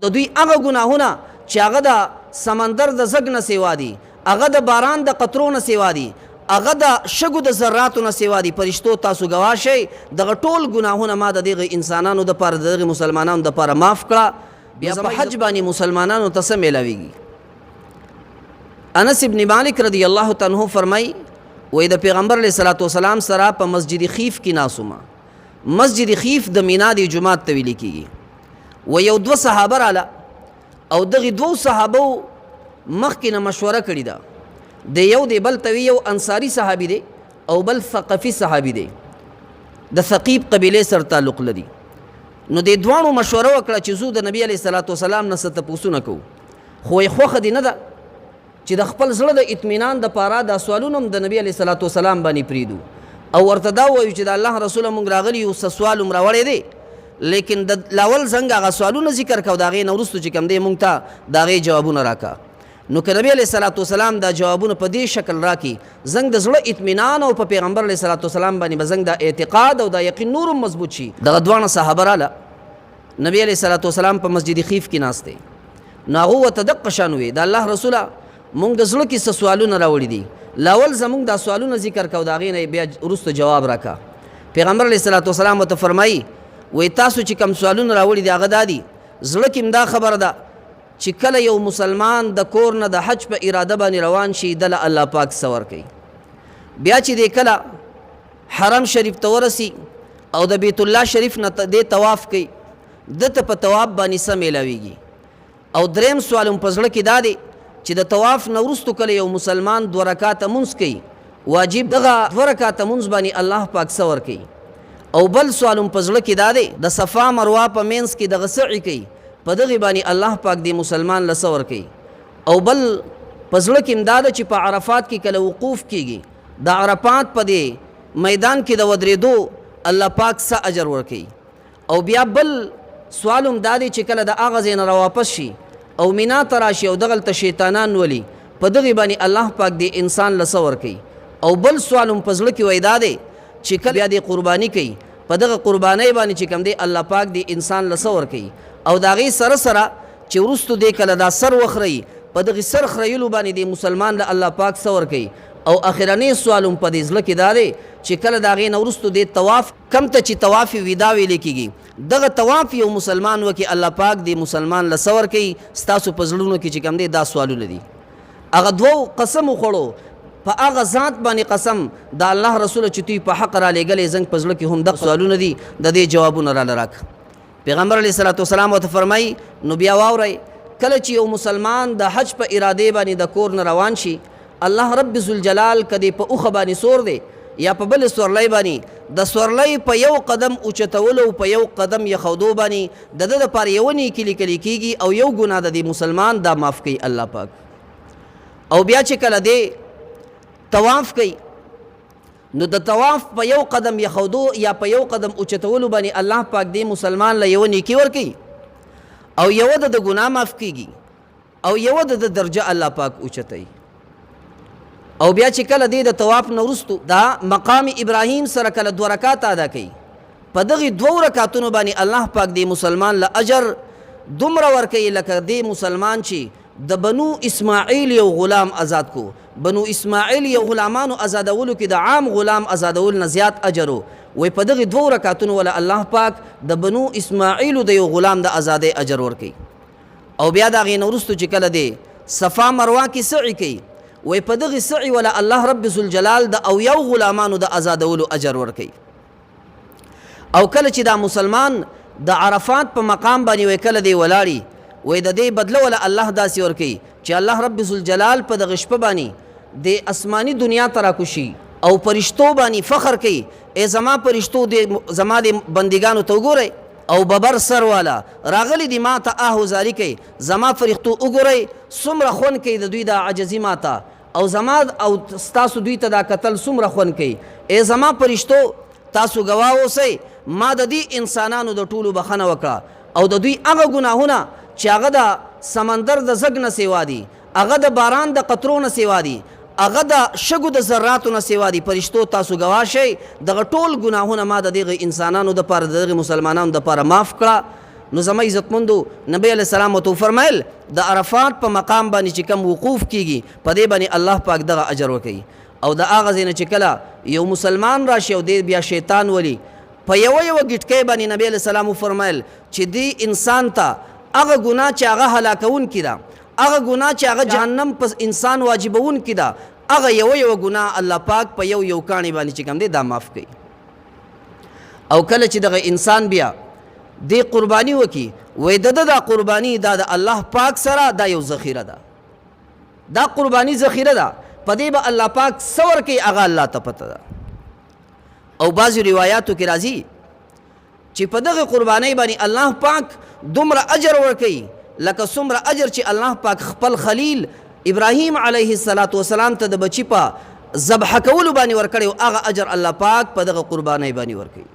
د دوی هغه ګناهونه چې هغه د سمندر د زګ نه سیوا دي، هغه د باران د قطرو نه سیوا دي، هغه د شګو د ذراتو نه سیوا دي. فرشتو تاسو ګواه شئ دغه ټول ګناهونه ما د دغه انسانانو دپاره د دغه مسلمانانو دپاره معاف کړه. بیا په حج باندې مسلمانانو ته څه میلاویږي؟ انس ابن مالک رضی الله تعالی عنہ فرمای وای د پیغمبر علیه الصلاۃ والسلام سره په مسجد خیف کې ناسومه. مسجد خیف د مینا د جمعات ته ویل کېږي. و یو دوه صحابه راله او دغه دوه صحابو مخکې نه مشوره کړې ده. د یو دی بل ته یو انصاری صحابي دی او بل ثقفي صحابي دی، د ثقیب قبیلې سره تعلق لري. نو د دوانو مشوره وکړه چې زه د نبی علیه الصلاۃ والسلام نه څه تپوسونه کوو، خو یې خوښه دې نه ده چې د خپل زړه د اطمینان دپاره دا سوالونه هم د نبی علیه الصلاۃ والسلام باندې پرېږدو او ورته دا ووایو چې د الله رسوله مونږ راغلي یو څه سوال هم راوړی دی، لیکن د لاول څنګه هغه سوالونه ذکر کو د هغې نه وروستو چې کوم دی مونږ ته د هغې جوابونه راکړه. نو که نبی علیه الصلاۃ والسلام دا جوابونه په دې شکل راکړي، زنګ د زړه اطمینان او په پیغمبر علیه الصلاۃ والسلام باندې به زنګ دا اعتقاد او دا یقین نور هم مضبوط شي. دغه دواړه صحابه راله نبی علیه الصلاۃ والسلام په مسجد خیف کې ناست دی. نو هغه ورته دقه شان وویل د الله رسوله مونږ د زړه کې څه سوالونه راوړي دي، لاول زمونږ دا سوالونه ذکر کو د هغې نه بیا وروسته جواب راکړه. پیغمبر علیه الصلاۃ والسلام ورته فرمایي وایي تاسو چې کوم سوالونه راوړي دي هغه دا دي، زړه کې هم دا خبره ده چې کله یو مسلمان د کور نه د حج په اراده باندې روان شي دله الله پاک څه ورکوي. بیا چې دی کله حرم شریف ته ورسي او د بیت الله شریف نه دی طواف کوي، دته په طواف باندې څه میلاویږي. او دریم سوال هم په زړه کې دا دی چې د طواف نه وروستو کله یو مسلمان 2 رکعاته مونځ کوي، واجب دغه 2 رکعاته مونځ باندې الله پاک څه ورکوي. او بل سوال هم په زړه کې دا دی د صفا مروه په منځ کې دغه سعی کوي، په دغې باندې الله پاک دی مسلمان له څه ورکوي. او بل په زړه کې هم دا ده چې په عرفات کې کله وقوف کېږي، د عرفات په دې میدان کې د ودرېدو الله پاک څه اجر ورکوي. او بیا بل سوال هم دا دی چې کله د هغه ځای نه راواپس شي او مینا ته راشي او دغلته شیطانان ولي، په دغې باندې الله پاک دی انسان له څه ورکوي. او بل سوال هم په زړه کې وایي دا دی چې کله بیا دی قرباني کوي، په دغه قربانۍ باندې چې کوم دی الله پاک دی انسان له څه ورکوي. او د هغې سره سره چې وروستو دی کله دا سر وخرئ، په دغې سر خریلو باندې دی مسلمان له الله پاک څه ورکوي. او اخرنی سوال هم په دې زړه کې دا دی چې کله د هغې نه وروستو دی طواف کم ته چې طواف ودا ویلې کېږي، دغه طواف یو مسلمان وکړي الله پاک دی مسلمان له څه ورکوي. ستاسو په زړونو کې چې کوم دی دا سوالونه دي. هغه دوو قسم وخوړو، په هغه ذات باندې قسم د الله رسوله چې دوی په حق رالیږلی زنګ په زړه کې هم دغه سوالونه دي، د دې جوابونه راله راکړه. پیغمبر علیه الصلاۃ والسلام ورته فرمایي نو بیا واورئ کله چې یو مسلمان د حج په ارادې باندې د کور نه روان شي، الله رب ذوالجلال کدی په اوښه باندې سور دی یا په بل سورلی باندې د سورلی په یو قدم اوچتولو په یو قدم یخودو باندې د ده دپاره یوه نیکي لیکلی کېږي او یو ګناه د دې مسلمان دا معاف کوي الله پاک. او بیا چې کله دی طواف کوي نو د طواف په یو قدم یخودو یا په یو قدم اوچتولو باندې الله پاک دی مسلمان له یوه نیکي ورکوي او یوه د ګناه معاف کېږي او یوه د درجه الله پاک اوچتوي. او بیا چې کله دی د طواف نه وروستو دا مقام ابراهیم سره کله 2 رکعات ادا کوي، په دغې 2 رکعتونو باندې الله پاک دی مسلمان له اجر دومره ورکوي لکه دی مسلمان چې د بنو اسماعیل یو غلام آزاد کو. بنو اسماعیل یو غلامانو آزادولو کې د عام غلام آزادول نه زیات اجر وی په دغې 2 رکعتونو ولا الله پاک د بنو اسماعیلو د یو غلام د آزادۍ اجر ورکوي. او بیا د هغې نه وروستو چې کله دی صفا مروه کې سعی کوي، وی په دغې سعی ولا الله رب ذوالجلال د او یو غلامانو د آزادولو اجر ورکوي. او کله چې دا مسلمان د عرفات په مقام باندې وی کله دی ولاړي، وی د دې بدله ولا الله داسې ورکوي چې الله رب ذوالجلال په دغه شپه باندې د آسماني دنیا ته راکوشي او فرشتو باندې فخر کوي، ای زما فرشتو زما د بندګانو ته وګورئ او ببر سر والا راغلی دی ما ته آهوزاري کوي، زما فرښتو وګورئ څومره خوند کوي د دوی دا عجزي ما ته او زما او ستاسو دوی ته دا کتل څومره خوند کوي. ای زما فرښتو تاسو ګواه اوسئ ما د دې انسانانو د ټولو بخښنه وکړه او د دوی هغه ګناهونه چې هغه د سمندر د زګ نه سیوا دي، هغه د باران د قطرو نه سیوا دي، هغه د شګو د ذراتو نه سیوا دي. فرشتو تاسو ګواه شئ دغه ټول ګناهونه ما د دغه انسانانو دپاره د دغه مسلمانانو دپاره معاف کړه. نو زما عزتمندو نبی علیہ السلام ورته وفرمیل د عرفات په مقام باندې چې کوم وقوف کیږي په دې باندې الله پاک دغه اجر ورکوي او د هغه ځای نه چې کله یو مسلمان راشي او دی بیا شیطان ولي په یوه ګټکۍ باندې نبی علیہ السلام وفرمیل چې دی انسان ته هغه ګناه چې هغه هلاکونکې ده هغه ګناه چې هغه جهنم په انسان واجبونکې ده هغه یوه ګناه الله پاک په یو کاڼي باندې چې کوم دی دا معاف کوي او کله چې دغه انسان بیا دی قربانی وکي وای د دا قربانی دا د الله پاک سره دا یو ذخیره ده دا قربانی ذخیره ده په دې به الله پاک څه ورکوي هغه الله ته پته ده او بعضې روایاتو کې راځي چې په دغه قربانۍ باندې الله پاک دومره اجر ورکوي لکه څومره اجر چې الله پاک خپل خلیل ابراهیم علیه السلام ته د بچي په ذبح کولو باندې ورکړی او هغه اجر الله پاک په دغه قربانۍ باندې ورکوي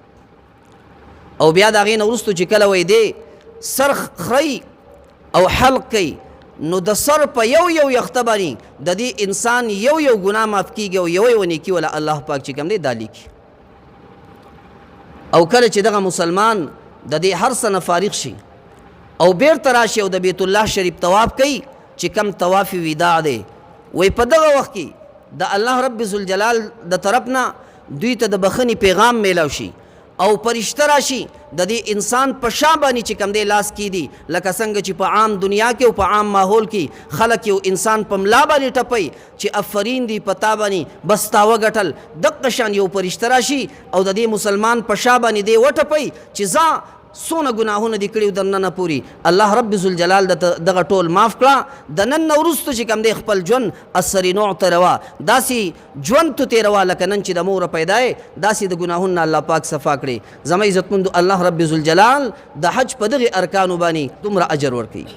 او بیا د هغې نه وروستو چې کله وی دی سر خري او حلق کوي نو د سر په یو یخته باندې د دې انسان یو ګناه معاف کیږي او یو نیکي ولا الله پاک چې کوم دی دا لیکي او کله چې دغه مسلمان د دې هر څه نه فارغ شي او بیرته راشي او د بیت الله شریف طواف کوي چې کم طواف وداع دی وی په دغه وخت کې د الله رب ذوالجلال د طرف نه دوی ته د بخښنې پیغام میلاو شي او پرشته راشي د دې انسان په شا باندې چې کوم دی لاس کیدي لکه څنګه چې په عام دنیا کې او په عام ماحول کې خلک یو انسان په ملا باندې ټپي چې افرین دی پتا باندې بس تا وګټل دقه شان یو پرشته راشي او د دې مسلمان په شا باندې دی وټپي چې ځه څونه ګناهونه دي کړي د ننه پوري الله رب ذوالجلال دغه ټول معاف کړه د نن نه وروسته چې کوم دی خپل ژوند اثري نوع تېروه داسې ژوند تو تېروه لکه نن چې د موره پیدا یې داسې د ګناهونو الله پاک صفا کړي زما عزتمندو الله رب ذوالجلال د حج په دغې ارکانو باندې دومره اجر ورکوي